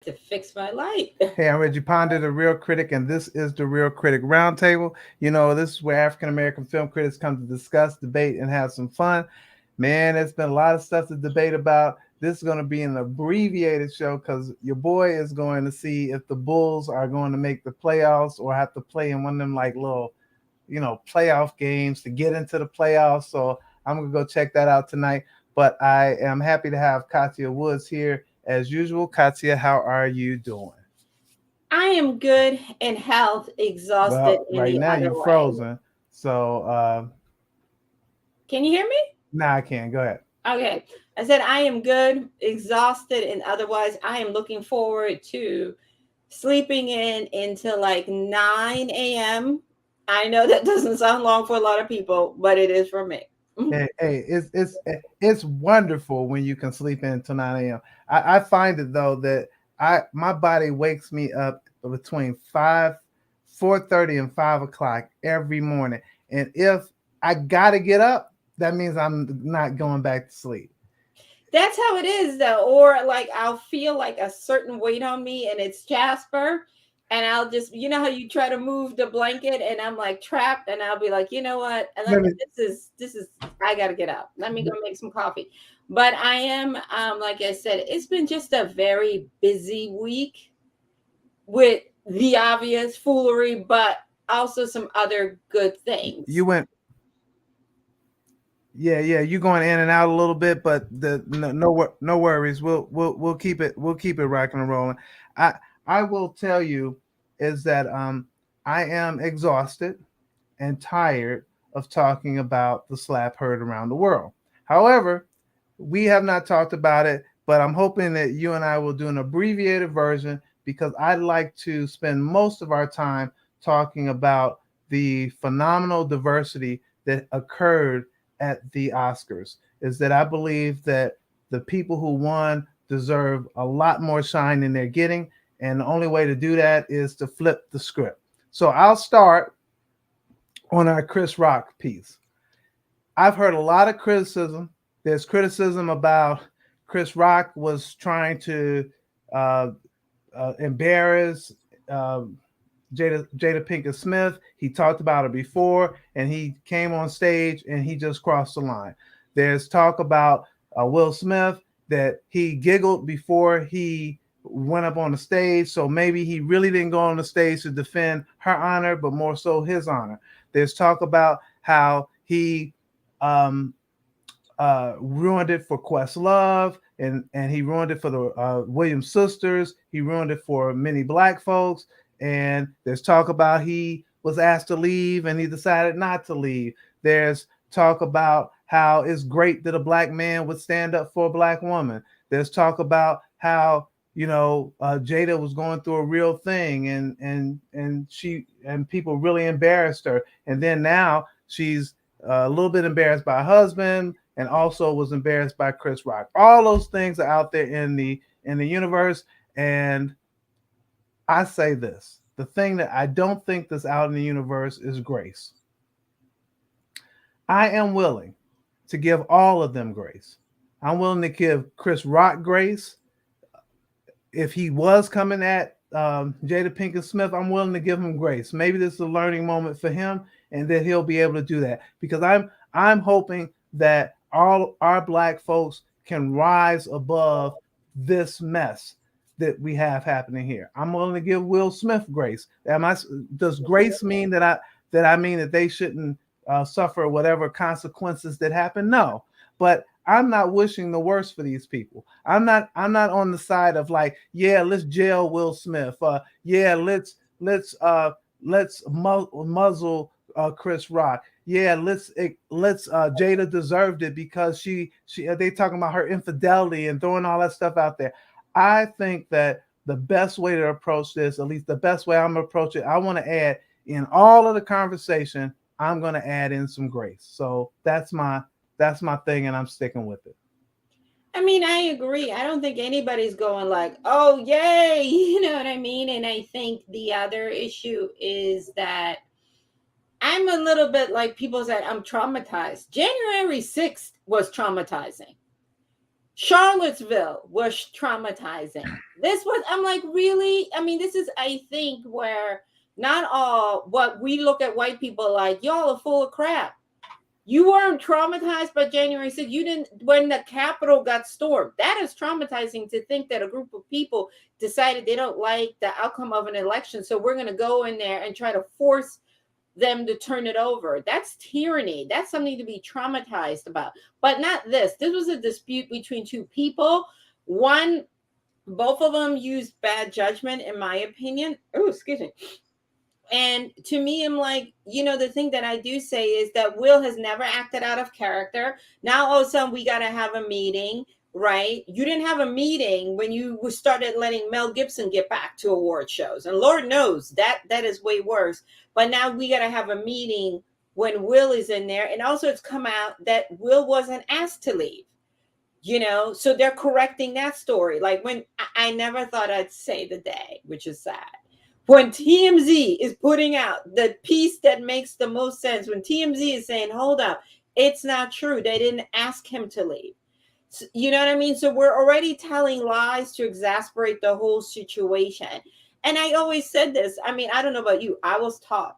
to fix my light. Hey, I'm Reggie Ponder, the Real Critic, and this is the Real Critic Roundtable. You know, this is where African American film critics come to discuss, debate, and have some fun. Man, there's been a lot of stuff to debate about. This is going to be an abbreviated show because your boy is going to see if the Bulls are going to make the playoffs or have to play in one of them like little, playoff games to get into the playoffs. So I'm going to go check that out tonight. But I am happy to have Katya Woods here as usual. Katya, how are you doing? I am good in health, exhausted Well, in right the now other you way. frozen. So Can you hear me? now I can. Go ahead. Okay. I said I am good, exhausted, and otherwise I am looking forward to sleeping in until like 9 a.m. I know that doesn't sound long for a lot of people, but it is for me. Hey, it's wonderful when you can sleep in until 9 a.m. I find it though that I my body wakes me up between 4:30 and 5 o'clock every morning. And if I gotta get up, that means I'm not going back to sleep. That's how it is though. Or like I'll feel like a certain weight on me and it's Jasper. And I'll just, you know how you try to move the blanket and I'm like trapped and I'll be like, you know what? And Let me this is I gotta get up. Let me go make some coffee. But I am like I said, it's been just a very busy week with the obvious foolery, but also some other good you things. went yeah, you going in and out a little bit, but no worries. We'll keep it rocking and rolling. I I will tell you is that I am exhausted and tired of talking about the slap heard around the world. However, we have not talked about it, but I'm hoping that you and I will do an abbreviated version because I'd like to spend most of our time talking about the phenomenal diversity that occurred at the Oscars. Is that I believe that the people who won deserve a lot more shine than they're getting. And the only way to do that is to flip the script. So I'll start on our Chris Rock piece. I've heard a lot of criticism. There's criticism about Chris Rock was trying to uh, embarrass uh, Jada Pinkett Smith. He talked about it before, and he came on stage and he just crossed the line. There's talk about Will Smith that he giggled before he went up on the stage, so maybe he really didn't go on the stage to defend her honor, but more so his honor. There's talk about how he um, ruined it for Questlove, and he ruined it for the Williams sisters. He ruined it for many black folks. And there's talk about he was asked to leave and he decided not to leave. There's talk about how it's great that a black man would stand up for a black woman. There's talk about how Jada was going through a real thing, and she and people really embarrassed her. And then now she's a little bit embarrassed by her husband, and also was embarrassed by Chris Rock. All those things are out there in the universe, and I say this: the thing that I don't think that's out in the universe is grace. I am willing to give all of them grace. I'm willing to give Chris Rock grace if he was coming at Jada Pinkett Smith. I'm willing to give him grace. Maybe this is a learning moment for him, and that he'll be able to do that because I'm hoping that all our black folks can rise above this mess that we have happening here. I'm willing to give Will Smith grace. Does grace mean that I mean that they shouldn't suffer whatever consequences that happen? No, but I'm not wishing the worst for these people. I'm not on the side of like, yeah, let's jail Will Smith. Yeah, let's muzzle Chris Rock. Yeah, let's Jada deserved it because she they talking about her infidelity and throwing all that stuff out there. I think that the best way to approach this, at least the best way I'm gonna approach it, I want to add in all of the conversation, I'm gonna add in some grace. So that's my thing, and I'm sticking with it. I mean, I agree. I don't think anybody's going like, "Oh, yay!" You know what I mean? And I think the other issue is that I'm a little bit like people said, I'm traumatized. January 6th was traumatizing. Charlottesville was traumatizing. This was, I'm like, really? I mean, this is, I think, where not all what we look at white people like, y'all are full of crap. You weren't traumatized by January 6th. You didn't, when the Capitol got stormed. That is traumatizing to think that a group of people decided they don't like the outcome of an election. So we're going to go in there and try to force them to turn it over. That's tyranny. That's something to be traumatized about. But not this. This was a dispute between two people. One, both of them used bad judgment, in my opinion. Oh, excuse me. And to me, I'm like, the thing that I do say is that Will has never acted out of character. Now, all of a sudden, we got to have a meeting, right? You didn't have a meeting when you started letting Mel Gibson get back to award shows. And Lord knows that is way worse. But now we got to have a meeting when Will is in there. And also, it's come out that Will wasn't asked to leave. So they're correcting that story. Like when I never thought I'd say the day, which is sad. When TMZ is putting out the piece that makes the most sense, when TMZ is saying, hold up, it's not true. They didn't ask him to leave. So, you know what I mean? So we're already telling lies to exasperate the whole situation. And I always said this. I mean, I don't know about you. I was taught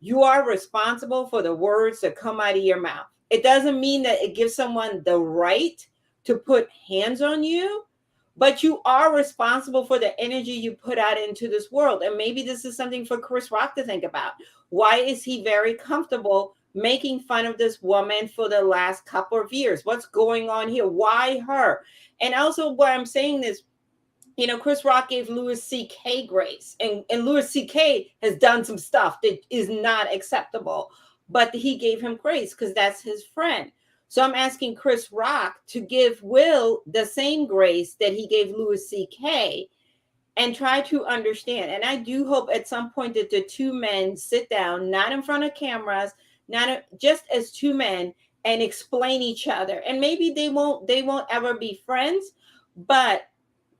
you are responsible for the words that come out of your mouth. It doesn't mean that it gives someone the right to put hands on you, but you are responsible for the energy you put out into this world. And maybe this is something for Chris Rock to think about. Why is he very comfortable making fun of this woman for the last couple of years? What's going on here? Why her? And also, why I'm saying this, Chris Rock gave Louis C.K. grace, and Louis C.K. has done some stuff that is not acceptable, but he gave him grace because that's his friend. So I'm asking Chris Rock to give Will the same grace that he gave Louis C.K. and try to understand. And I do hope at some point that the two men sit down, not in front of cameras, just as two men, and explain each other. And maybe they won't ever be friends, but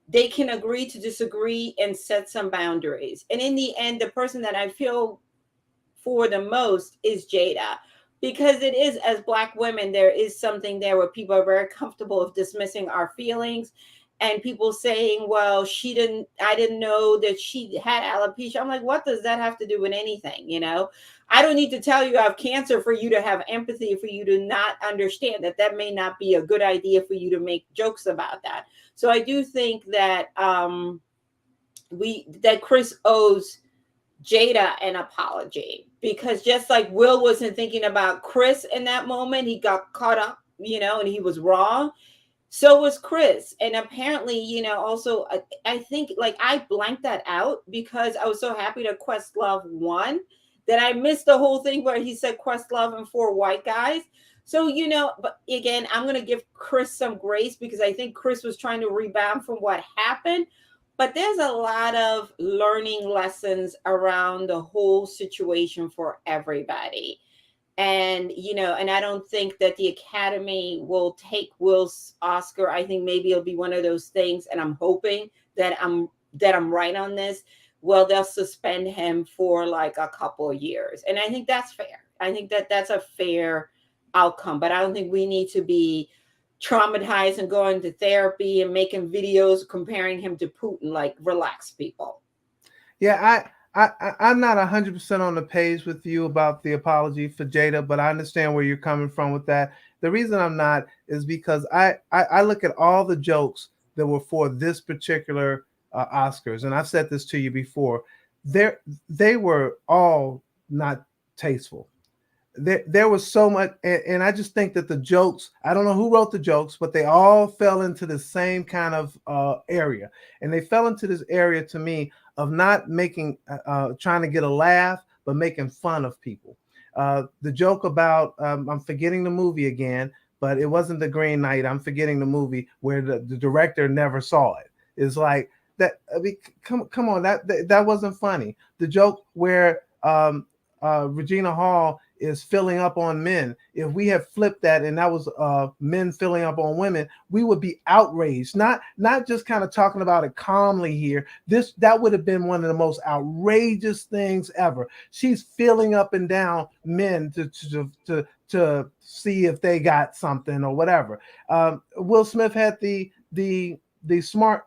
they can agree to disagree and set some boundaries. And in the end, the person that I feel for the most is Jada, because it is, as Black women, there is something there where people are very comfortable of dismissing our feelings, and people saying, well, I didn't know that she had alopecia. I'm like, what does that have to do with anything? I don't need to tell you I have cancer for you to have empathy, for you to not understand that may not be a good idea for you to make jokes about that. So I do think that that Chris owes Jada an apology, because just like Will wasn't thinking about Chris in that moment, he got caught up, and he was wrong. So was Chris. And apparently, also, I think like I blanked that out because I was so happy that Questlove won that I missed the whole thing where he said Questlove and 4 white guys. So, but again, I'm going to give Chris some grace because I think Chris was trying to rebound from what happened. But there's a lot of learning lessons around the whole situation for everybody. And, and I don't think that the Academy will take Will's Oscar. I think maybe it'll be one of those things, and I'm hoping that I'm right on this. Well, they'll suspend him for like a couple of years. And I think that's fair. I think that that's a fair outcome, but I don't think we need to be traumatized and going to therapy and making videos comparing him to Putin. Like, relax, people. Yeah, I'm not 100% on the page with you about the apology for Jada, but I understand where you're coming from with that. The reason I'm not is because I look at all the jokes that were for this particular Oscars, and I've said this to you before. They were all not tasteful. There was so much, and I just think that the jokes, I don't know who wrote the jokes, but they all fell into the same kind of area. And they fell into this area, to me, of not making, trying to get a laugh, but making fun of people. The joke about, I'm forgetting the movie again, but it wasn't The Green Knight. I'm forgetting the movie where the director never saw it. It's like that. I mean, come on, that wasn't funny. The joke where Regina Hall is filling up on men. If we had flipped that and that was men filling up on women, we would be outraged. Not just kind of talking about it calmly here. That would have been one of the most outrageous things ever. She's filling up and down men to see if they got something or whatever. Will Smith had the smart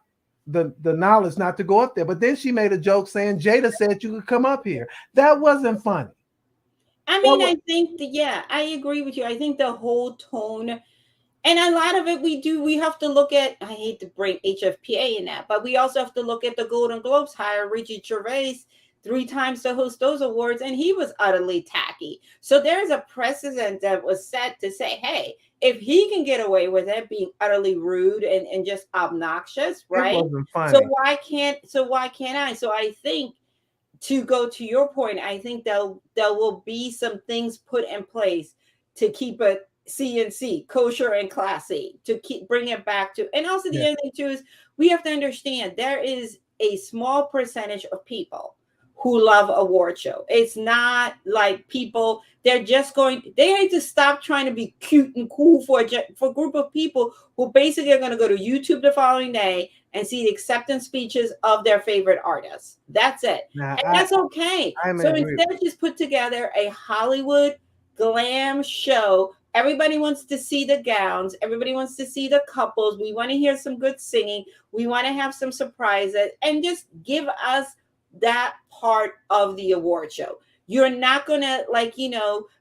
the knowledge not to go up there, but then she made a joke saying Jada said you could come up here. That wasn't funny. I mean, I think yeah, I agree with you. I think the whole tone and a lot of it we have to look at. I hate to bring HFPA in that, but we also have to look at the Golden Globes hire Ricky Gervais 3 times to host those awards, and he was utterly tacky. So there's a precedent that was set to say, hey, if he can get away with it being utterly rude and just obnoxious, It right? wasn't funny. Why can't I? So I think, to go to your point, I think there will be some things put in place to keep it CNC, kosher and classy, to keep bring it back to. And also the Yeah. other thing too is we have to understand there is a small percentage of people who love award show. It's not like people they're just going. They need to stop trying to be cute and cool for a group of people who basically are going to go to YouTube the following day and see the acceptance speeches of their favorite artists. That's it. Now And that's okay. I'm in So agreement. instead, just put together a Hollywood glam show. Everybody wants to see the gowns. Everybody wants to see the couples. We want to hear some good singing. We want to have some surprises and just give us that part of the award show. You're not going to,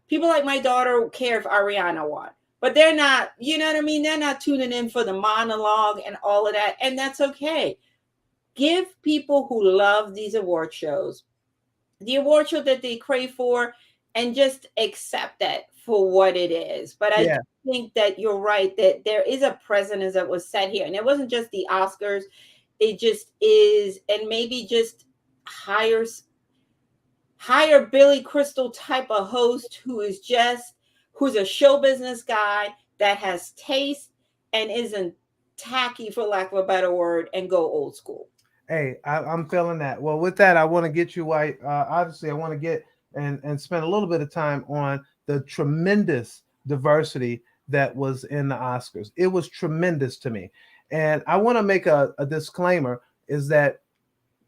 people like my daughter care if Ariana won, but they're not, you know what I mean? They're not tuning in for the monologue and all of that. And that's okay. Give people who love these award shows the award show that they crave for and just accept that for what it is. But I Yeah. do think that you're right that there is a precedent that was set here. And it wasn't just the Oscars, it just is, and maybe just hires hire Billy Crystal type of host who's a show business guy that has taste and isn't tacky, for lack of a better word, and go old school. Hey, I'm feeling that. Well, with that, I want to get you why. Obviously, I want to get and spend a little bit of time on the tremendous diversity that was in the Oscars. It was tremendous to me, and I want to make a disclaimer: is that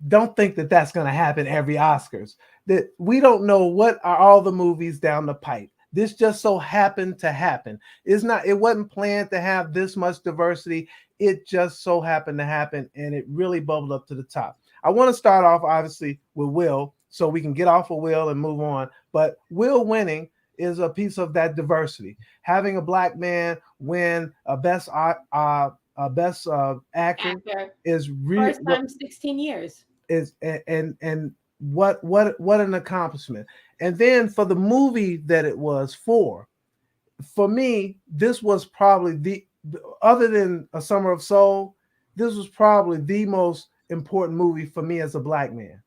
don't think that that's going to happen every Oscars. That we don't know what are all the movies down the pipe. This just so happened to happen. It's not. It wasn't planned to have this much diversity. It just so happened to happen, and it really bubbled up to the top. I want to start off obviously with Will, so we can get off of Will and move on. But Will winning is a piece of that diversity. Having a black man win a best actor After is really first time 16 years. is and what an accomplishment. And then for the movie that it was for me, this was probably the other than A Summer of Soul, this was probably the most important movie for me as a black man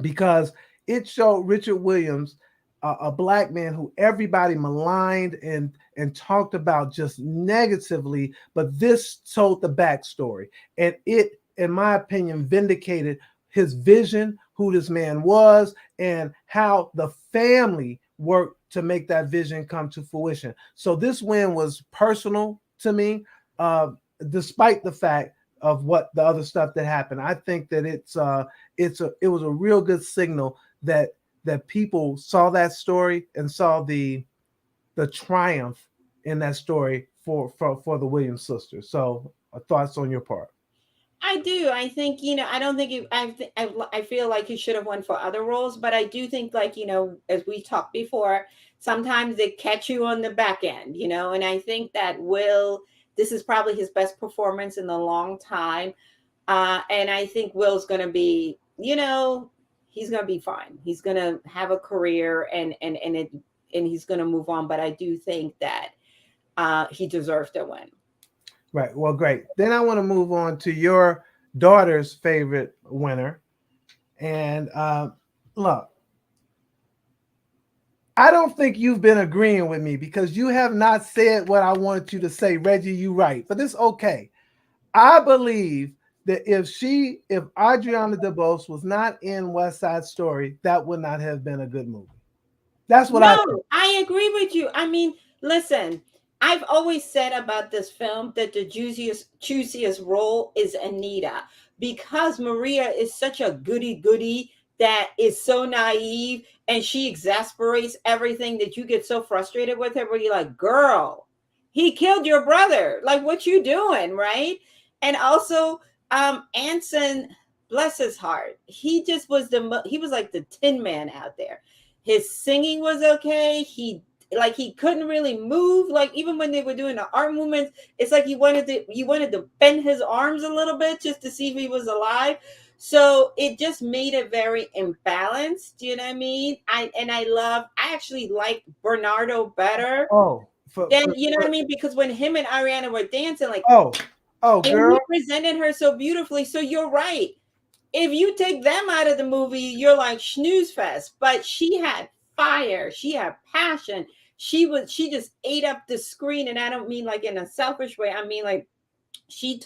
because it showed Richard Williams, a black man who everybody maligned and talked about just negatively, but this told the backstory, and it, in my opinion, vindicated his vision, who this man was, and how the family worked to make that vision come to fruition. So this win was personal to me, despite the fact of what the other stuff that happened. I think that it was a real good signal that people saw that story and saw the triumph in that story for the Williams sisters. So, thoughts on your part? I do. I think, I don't think I feel like he should have won for other roles, but I do think, like, as we talked before, sometimes they catch you on the back end, and I think that this is probably his best performance in a long time. And I think Will's going to be, he's going to be fine. He's going to have a career and he's going to move on. But I do think that he deserves to win. Right. Well, great. Then I want to move on to your daughter's favorite winner. And look, I don't think you've been agreeing with me because you have not said what I wanted you to say. Reggie, you right. But it's okay. I believe that if Adriana DeBose was not in West Side Story, that would not have been a good movie. That's what I think. No, I agree with you. I mean, listen, I've always said about this film that the juiciest role is Anita, because Maria is such a goody goody that is so naive, and she exasperates everything that you get so frustrated with her where you're like, girl, he killed your brother. Like, what you doing, right? And also, Anson, bless his heart, he just was he was like the Tin Man out there. His singing was okay. He couldn't really move. Like, even when they were doing the arm movements, it's like he wanted to bend his arms a little bit just to see if he was alive. So it just made it very imbalanced. Do you know what I mean? I actually liked Bernardo better Oh, than, you know what I mean? Because when him and Ariana were dancing, like, oh, oh, and he girl. presented her so beautifully. So you're right, if you take them out of the movie, you're like snooze fest. But she had fire, she had passion. She just ate up the screen, and I don't mean like in a selfish way. I mean, like, she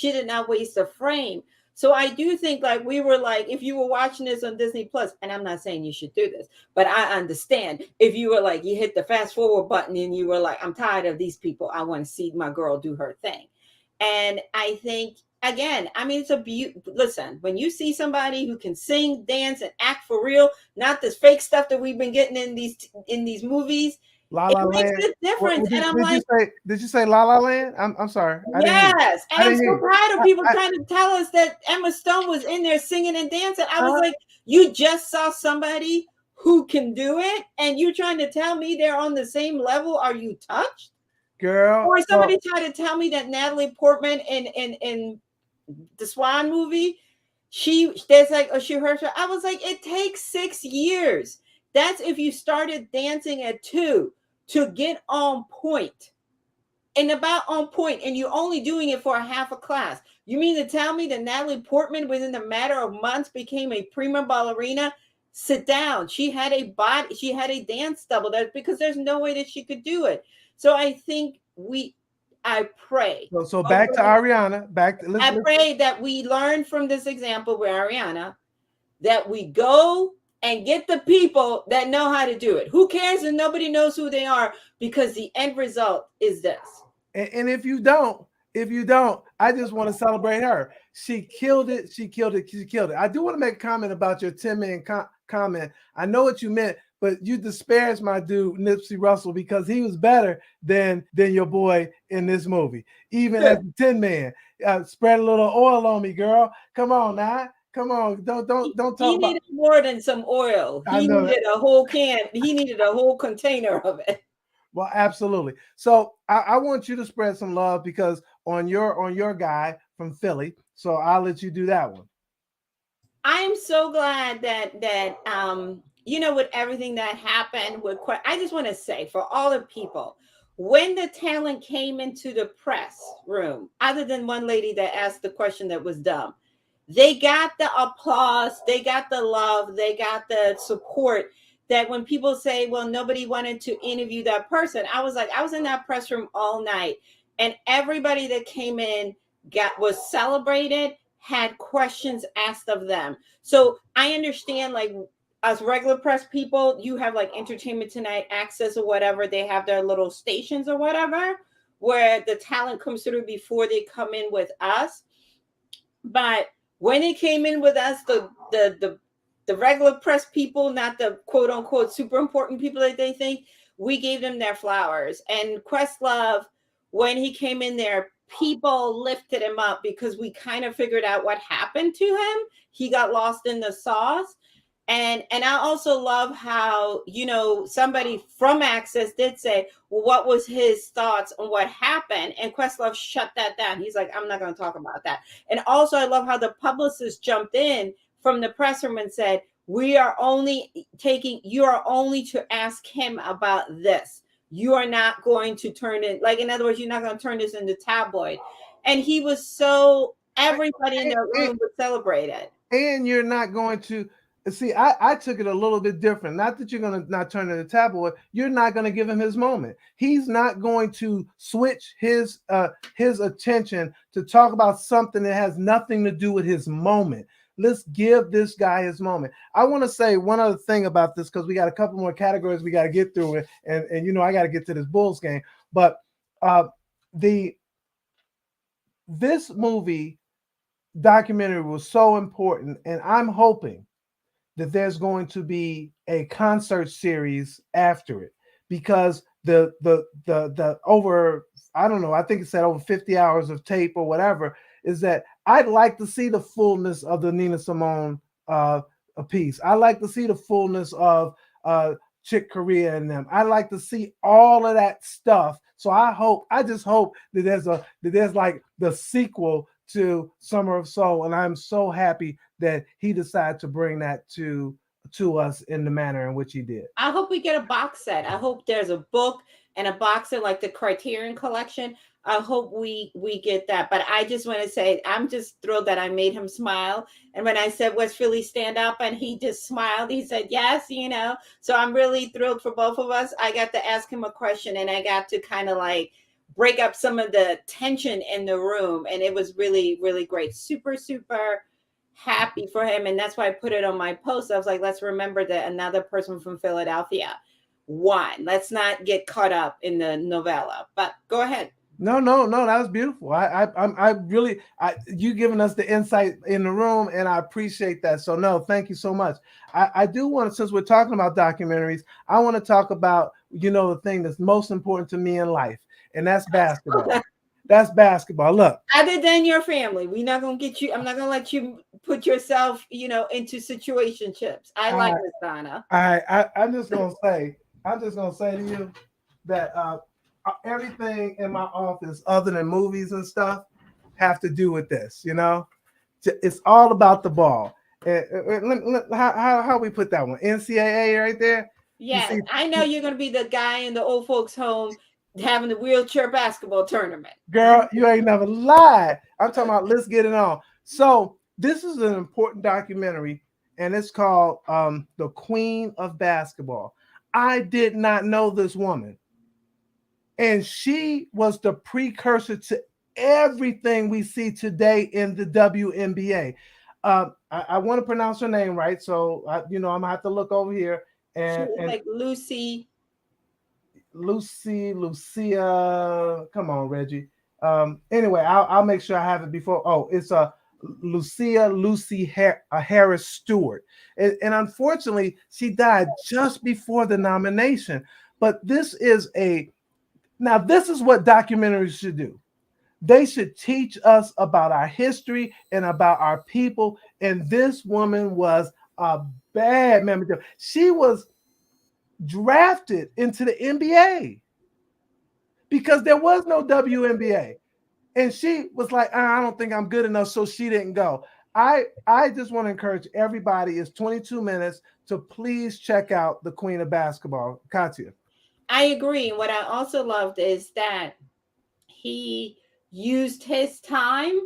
did not waste a frame. So I do think, like, we were like, if you were watching this on Disney Plus, and I'm not saying you should do this, but I understand if you were like, you hit the fast forward button and you were like, I'm tired of these people, I want to see my girl do her thing. And I think, again, I mean, it's a listen, when you see somebody who can sing, dance, and act for real, not this fake stuff that we've been getting in these movies, La it La makes Land. a difference. And I'm like, Did you say La La Land? I'm sorry. I didn't hear you. yes. And I I'm didn't hear so you. tired of people trying to tell us that Emma Stone was in there singing and dancing. I was Uh, like, you just saw somebody who can do it, and you're trying to tell me they're on the same level. Are you touched? girl. Or So somebody tried to tell me that Natalie Portman in the Swan movie, there's like, oh, she hurt her. I was like, it takes 6 years. That's if you started dancing at 2 to get on point, and about on point, and you're only doing it for a half a class. You mean to tell me that Natalie Portman, within a matter of months, became a prima ballerina? Sit down. She had a body, she had a dance double. That because there's no way that she could do it. So I think I pray. so back to Ariana. I pray that we learn from this example with Ariana, that we go and get the people that know how to do it. Who cares if nobody knows who they are? Because the end result is this. And if you don't, I just want to celebrate her. She killed it. She killed it. She killed it. I do want to make a comment about your 10 man comment. I know what you meant, but you disparaged my dude Nipsey Russell because he was better than your boy in this movie. Even as a 10 man, spread a little oil on me, girl. Come on now. Come on. Don't talk He about. needed more than some oil. I He know that. needed a whole can. He needed a whole container of it. Well, absolutely. So I want you to spread some love because on your guy from Philly. So I'll let you do that one. I am so glad that with everything that happened with I just want to say, for all the people, when the talent came into the press room, other than one lady that asked the question that was dumb, they got the applause, they got the love, they got the support. That when people say, well, nobody wanted to interview that person, I was like, I was in that press room all night, and everybody that came in was celebrated, had questions asked of them. So I understand, like, as regular press people, you have like Entertainment Tonight access or whatever, they have their little stations or whatever where the talent comes through before they come in with us. But when it came in with us, the regular press people, not the quote unquote super important people that they think, we gave them their flowers. And Questlove, when he came in there, people lifted him up because we kind of figured out what happened to him. He got lost in the sauce. And I also love how, somebody from Access did say, well, what was his thoughts on what happened? And Questlove shut that down. He's like, I'm not going to talk about that. And also, I love how the publicist jumped in from the press room and said, you are only to ask him about this. You are not going to turn it, like, in other words, you're not going to turn this into tabloid. And he was everybody in the room would celebrate it. And you're not going to see. I took it a little bit different. Not that you're going to not turn it into tabloid. You're not going to give him his moment. He's not going to switch his attention to talk about something that has nothing to do with his moment. let's give this guy his moment. I want to say one other thing about this because we got a couple more categories we got to get through it, and I got to get to this Bulls game. But uh, the this movie documentary was so important, and I'm hoping that there's going to be a concert series after it because the over, I don't know, I think it said over 50 hours of tape or whatever, is that I'd like to see the fullness of the Nina Simone a piece. I like to see the fullness of Chick Corea and them. I like to see all of that stuff. So I just hope that there's like the sequel to Summer of Soul, and I'm so happy that he decided to bring that to us in the manner in which he did. I hope we get a box set. I hope there's a book and a box set like the Criterion collection. I hope we get that. But I just want to say I'm just thrilled that I made him smile. And when I said West Philly stand up and he just smiled, he said yes, So I'm really thrilled for both of us. I got to ask him a question and I got to kind of like break up some of the tension in the room. And it was really, really great. Super, super happy for him. And that's why I put it on my post. I was like, let's remember that another person from Philadelphia won. Let's not get caught up in the novella. But go ahead. No, that was beautiful. I really, you giving us the insight in the room, and I appreciate that. So no, thank you so much. I do want to, since we're talking about documentaries, I want to talk about the thing that's most important to me in life, and that's basketball. That's basketball. Look, other than your family, we're not gonna get you. I'm not gonna let you put yourself, into situationships. I like Miss Donna. I'm just gonna say to you that everything in my office, other than movies and stuff, have to do with this. It's all about the ball. How we put that one? NCAA right there. Yes, I know you're gonna be the guy in the old folks' home having the wheelchair basketball tournament. Girl, you ain't never lied. I'm talking about let's get it on. So this is an important documentary, and it's called The Queen of Basketball. I did not know this woman. And she was the precursor to everything we see today in the WNBA. I want to pronounce her name right, so I'm gonna have to look over here and like Lucia. Come on, Reggie. Anyway, I'll make sure I have it before. Oh, it's Lucy Harris Stewart, and unfortunately, she died just before the nomination. But this is what documentaries should do. They should teach us about our history and about our people. And this woman was a bad member. She was drafted into the NBA because there was no WNBA. And she was like, I don't think I'm good enough, so she didn't go. I just want to encourage everybody. It's 22 minutes to please check out The Queen of Basketball. Katya. I agree. What I also loved is that he used his time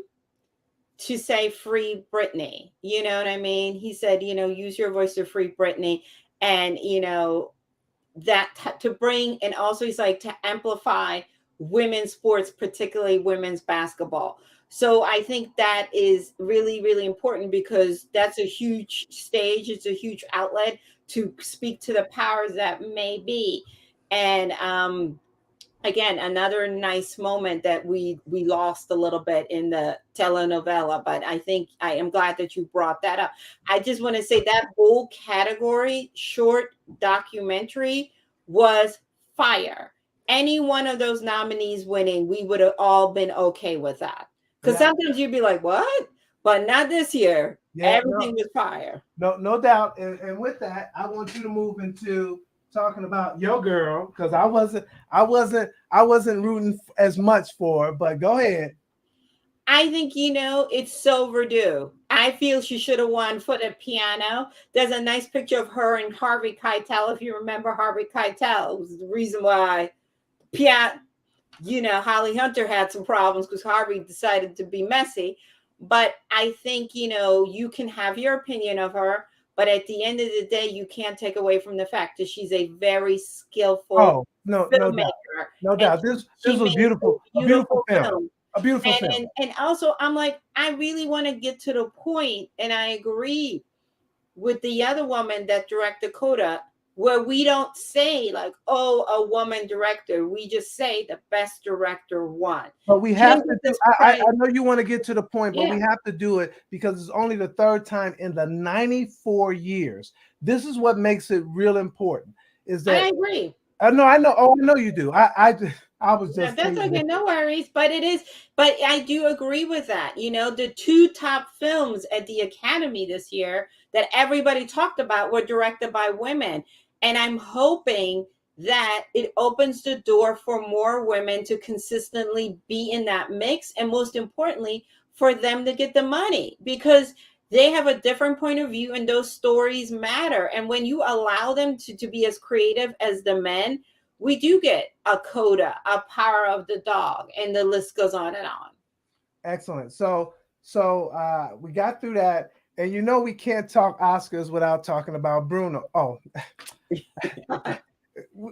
to say free Britney. You know what I mean? He said, use your voice to free Britney. And, that to bring, and also he's like to amplify women's sports, particularly women's basketball. So I think that is really, really important because that's a huge stage. It's a huge outlet to speak to the powers that may be. And again, another nice moment that we lost a little bit in the telenovela, but I think I am glad that you brought that up. I just want to say that whole category, short documentary, was fire. Any one of those nominees winning, we would have all been okay with that. Because sometimes you'd be like, what? But not this year. Everything was fire. No doubt. And with that, I want you to move into talking about your girl, because I wasn't rooting as much for her, but go ahead. I think it's so overdue. I feel she should have won for the piano. There's a nice picture of her and Harvey Keitel. If you remember Harvey Keitel, it was the reason why Holly Hunter had some problems because Harvey decided to be messy. But I think you can have your opinion of her. But at the end of the day, you can't take away from the fact that she's a very skillful filmmaker. No doubt. This was beautiful. A beautiful film. A beautiful And film. and also I'm like, I really want to get to the point, and I agree with the other woman that directed Coda, where we don't say like, oh, a woman director. We just say the best director won. But we Give have to do. this prize. I know you want to get to the point, but Yeah, we have to do it because it's only the third time in the 94 years. This is what makes it real important. Is that I agree. I know, I know. Oh, I know you do. I was Yeah, just that's teasing. okay, no worries. But it is, but I do agree with that. The two top films at the Academy this year that everybody talked about were directed by women. And I'm hoping that it opens the door for more women to consistently be in that mix. And most importantly, for them to get the money because they have a different point of view and those stories matter. And when you allow them to be as creative as the men, we do get a Coda, a Power of the Dog, and the list goes on and on. Excellent. So we got through that, and we can't talk Oscars without talking about Bruno. Oh,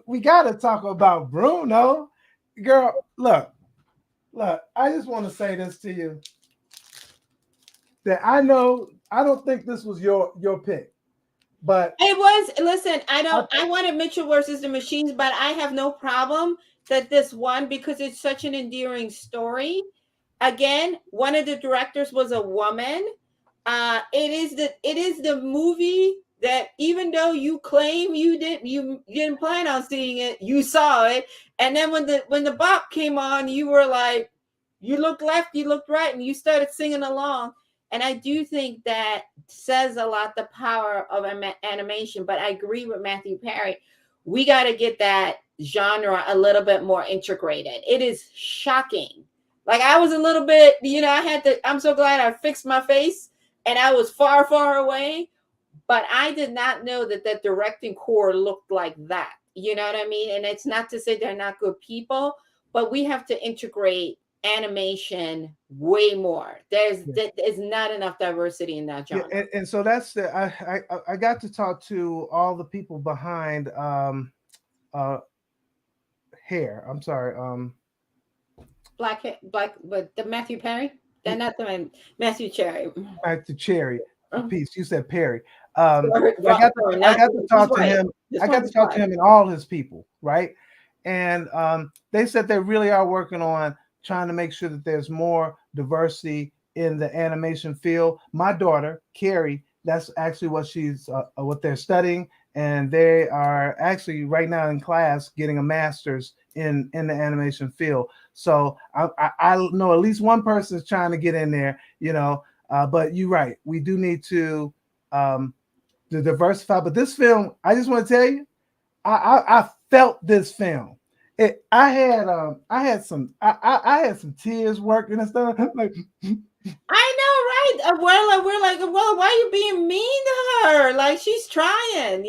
we got to talk about Bruno, girl. Look. I just want to say this to you that I know I don't think this was your pick, but It was, listen, I, I wanted Mitchell versus the Machines, but I have no problem that this won because it's such an endearing story. Again, one of the directors was a woman. It is the movie that even though you claim you didn't plan on seeing it, you saw it, and then when the bop came on, you were like, you looked left, you looked right, and you started singing along. And I do think that says a lot the power of animation. But I agree with Matthew Perry. We got to get that genre a little bit more integrated. It is shocking. Like I was a little bit, I'm so glad I fixed my face and I was far, far away. But I did not know that the directing core looked like that. You know what I mean? And it's not to say they're not good people, but we have to integrate animation way more. There's not enough diversity in that yeah, genre. and so that's the I got to talk to all the people behind uh hair. I'm sorry, Black, but the Matthew Perry, they're not the Matthew Cherry. back to Cherry Oh, piece. You said Perry. sorry, I got to sorry, I not got to he's talk to right. him. This I got to one's talk to right. him and all his people, right? And they said they really are working on trying to make sure that there's more diversity in the animation field. My daughter, Carrie, that's actually what they're studying, and they are actually right now in class getting a master's in the animation field. So I know at least one person is trying to get in there, but you're right. We do need um, to diversify. But this film, I just want to tell you, I felt this film. I had I had some tears working and stuff. Like I know, right? We're like, well, why are you being mean to her? Like she's trying.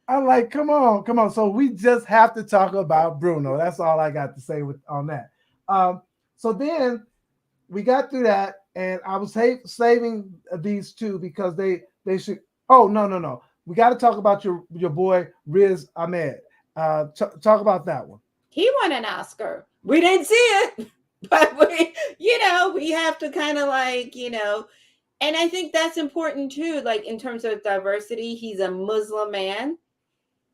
I'm like, come on, come on. So we just have to talk about Bruno. That's all I got to say on that. So then we got through that, and I was saving these two because they should. Oh, no. We got to talk about your boy Riz Ahmed. Talk about that one. He won an Oscar. We didn't see it, but we have to kind of like. And I think that's important too. Like in terms of diversity, he's a Muslim man.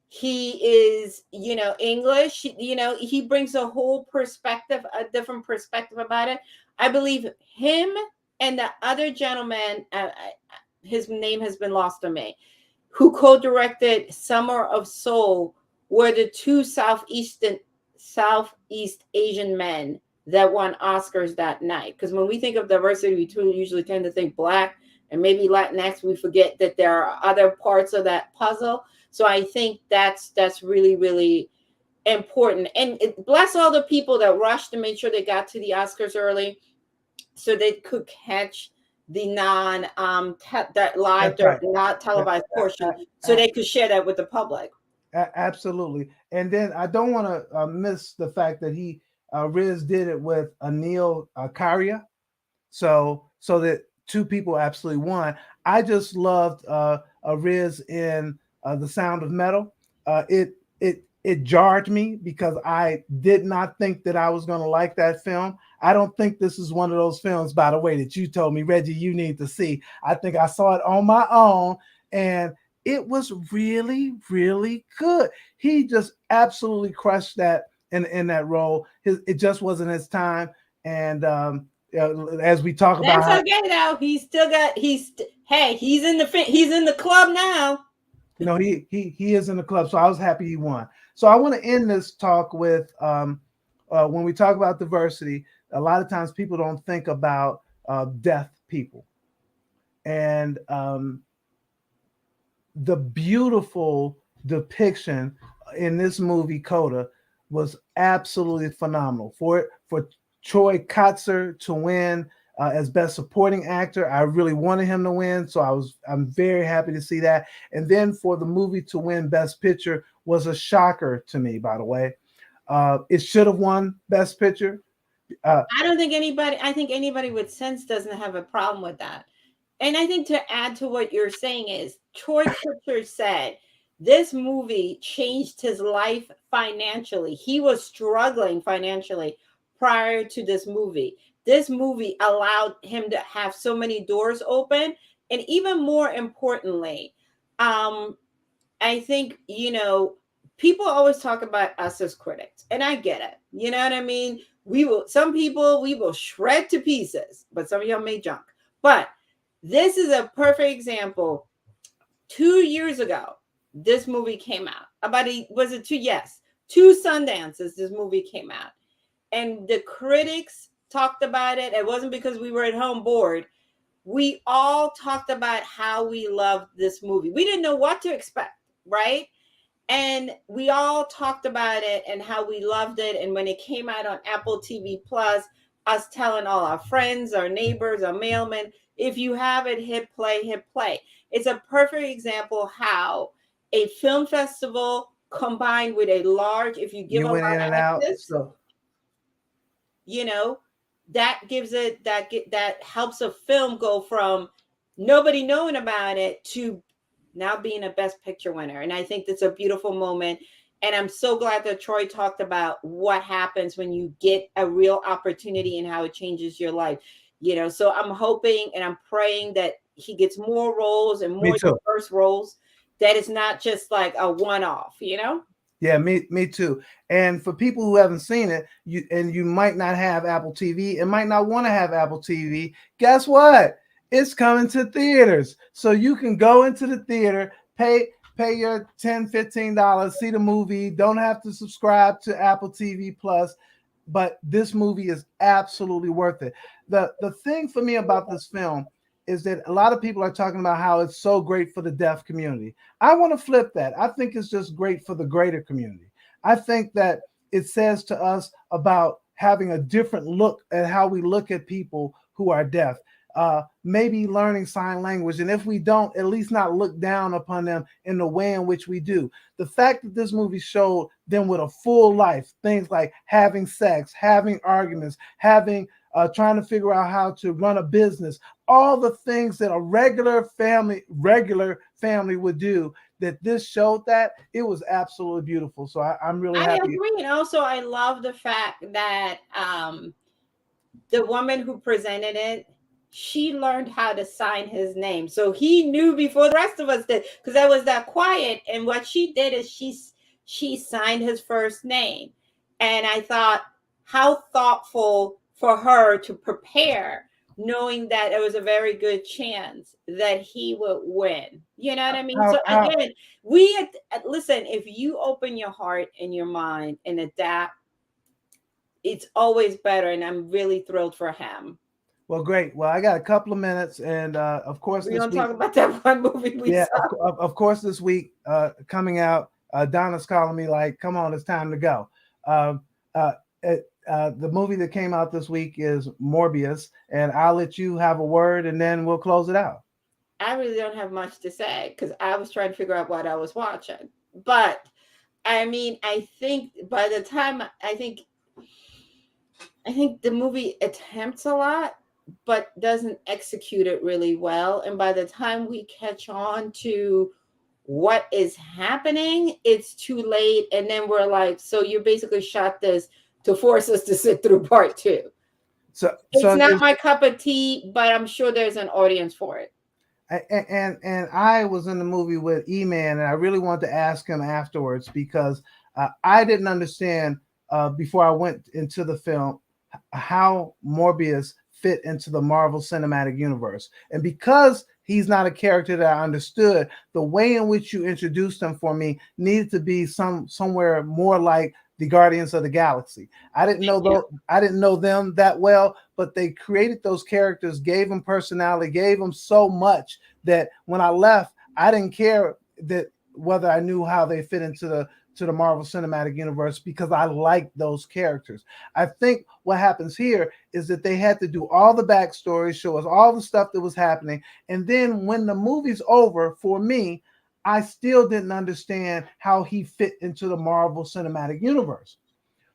He is, English. He brings a whole perspective, a different perspective about it. I believe him and the other gentleman, his name has been lost to me, who co-directed Summer of Soul, were the two Southeast Asian men that won Oscars that night. Because when we think of diversity, we usually tend to think Black and maybe Latinx. We forget that there are other parts of that puzzle. So I think that's really, really important. And bless all the people that rushed to make sure they got to the Oscars early so they could catch the that live, That's right. not A- televised portion, a- so a- they could share that with the public. Absolutely. And then I don't want to miss the fact that Riz did it with Anil Karia. So that two people absolutely won. I just loved Riz in The Sound of Metal. It jarred me because I did not think that I was going to like that film. I don't think this is one of those films, by the way, that you told me, Reggie, you need to see. I think I saw it on my own, and it was really, really good. He just absolutely crushed that in that role. It just wasn't his time, and as we talk about That's how, okay though. He's still got. Hey, he's in the club now. he is in the club, so I was happy he won. So I want to end this talk with when we talk about diversity, a lot of times people don't think about deaf people, and the beautiful depiction in this movie Coda was absolutely phenomenal. For Troy Kotzer to win as best supporting actor, I really wanted him to win, so I'm very happy to see that. And then for the movie to win best picture was a shocker to me, by the way. It should have won best picture. I don't think anybody. I think anybody with sense doesn't have a problem with that. And I think to add to what you're saying is Troy Kutcher said this movie changed his life financially. He was struggling financially prior to this movie. This movie allowed him to have so many doors open. And even more importantly, um, I think, people always talk about us as critics, and I get it. You know what I mean? Some people we will shred to pieces, but some of y'all may junk. But this is a perfect example. 2 years ago, this movie came out. Was it two? Yes, two Sundances. This movie came out, and the critics talked about it. It wasn't because we were at home bored. We all talked about how we loved this movie. We didn't know what to expect, right? And we all talked about it and how we loved it. And when it came out on Apple TV Plus, us telling all our friends, our neighbors, our mailmen, if you have it, hit play, hit play. It's a perfect example how a film festival combined with a large, if you give You a went lot in and of out, access, so you know, that gives it that helps a film go from nobody knowing about it to now being a best picture winner. And I think that's a beautiful moment, and I'm so glad that Troy talked about what happens when you get a real opportunity and how it changes your life. So I'm hoping and I'm praying that he gets more roles and me more too. diverse roles, that is not just like a one-off. Yeah, me too. And for people who haven't seen it, you might not have Apple TV and might not want to have Apple TV. Guess what? It's coming to theaters. So you can go into the theater, pay your $10, $15, see the movie, don't have to subscribe to Apple TV Plus, but this movie is absolutely worth it. The thing for me about this film is that a lot of people are talking about how it's so great for the deaf community. I want to flip that. I think it's just great for the greater community. I think that it says to us about having a different look at how we look at people who are deaf. Maybe learning sign language, and if we don't, at least not look down upon them in the way in which we do. The fact that this movie showed them with a full life, things like having sex, having arguments, having trying to figure out how to run a business, all the things that a regular family would do, that this showed that it was absolutely beautiful. So I'm really I happy. agree. And also I love the fact that the woman who presented it, she learned how to sign his name. So he knew before the rest of us did, because I was that quiet. And what she did is she signed his first name. And I thought, how thoughtful for her to prepare, knowing that it was a very good chance that he would win. You know what I mean? So How again, listen, if you open your heart and your mind and adapt, it's always better. And I'm really thrilled for him. well, great. Well, I got a couple of minutes, and of course We're this gonna talk week, about that one movie we yeah, saw. of course this week coming out, Donna's calling me like, "Come on, it's time to go." Um, uh, the movie that came out this week is Morbius, and I'll let you have a word, and then we'll close it out. I really don't have much to say because I was trying to figure out what I was watching. But I mean, I think by the time I think the movie attempts a lot, but doesn't execute it really well. And by the time we catch on to what is happening, it's too late. And then we're like, so you basically shot this to force us to sit through part two. It's So not my cup of tea, but I'm sure there's an audience for it. and I was in the movie with E-Man, and I really wanted to ask him afterwards because I didn't understand before I went into the film how Morbius fit into the Marvel Cinematic Universe, and because he's not a character that I understood, the way in which you introduced him for me needed to be somewhere more like the Guardians of the Galaxy. I didn't know them that well, but they created those characters, gave them personality, gave them so much that when I left, I didn't care that whether I knew how they fit into the Marvel Cinematic Universe because I liked those characters. I think what happens here is that they had to do all the backstory, show us all the stuff that was happening, and then when the movie's over, for me, I still didn't understand how he fit into the Marvel Cinematic Universe.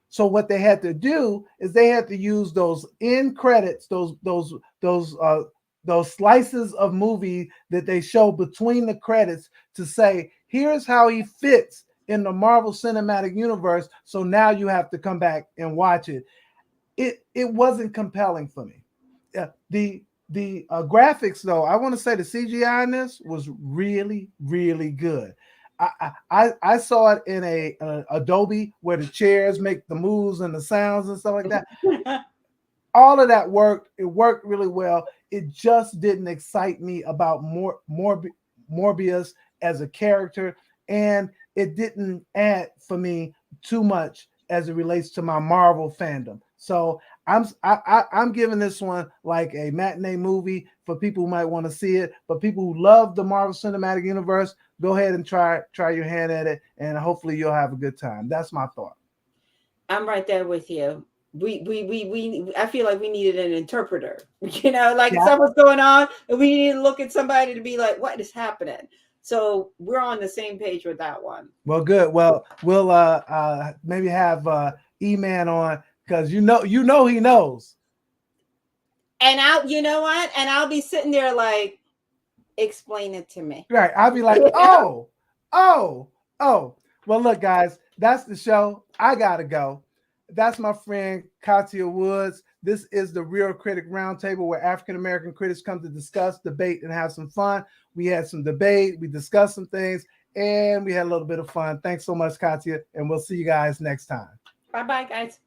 So what they had to do is they had to use those end credits, those slices of movie that they show between the credits to say, here's how he fits in the Marvel Cinematic Universe. So now you have to come back and watch it. It wasn't compelling for me. The graphics though, I want to say the CGI in this was really good. I saw it in a Adobe where the chairs make the moves and the sounds and stuff like that. All of that worked. It worked really well. It just didn't excite me about Morbius as a character, and it didn't add for me too much as it relates to my Marvel fandom. So I'm giving this one like a matinee movie for people who might want to see it, but people who love the Marvel Cinematic Universe, go ahead and try your hand at it, and hopefully you'll have a good time. That's my thought. I'm right there with you. We I feel like we needed an interpreter, like Yeah. something's going on and we need to look at somebody to be like, what is happening? So we're on the same page with that one. Well, good. Well, we'll maybe have E-Man on because you know he knows. And you know what? And I'll be sitting there like, explain it to me. Right. I'll be like, oh, oh, oh. Well, look, guys, that's the show. I gotta go. That's my friend Katia Woods. This is the Real Critic Roundtable where African American critics come to discuss, debate, and have some fun. We had some debate, we discussed some things, and we had a little bit of fun. Thanks so much, Katia, and we'll see you guys next time. Bye-bye, guys.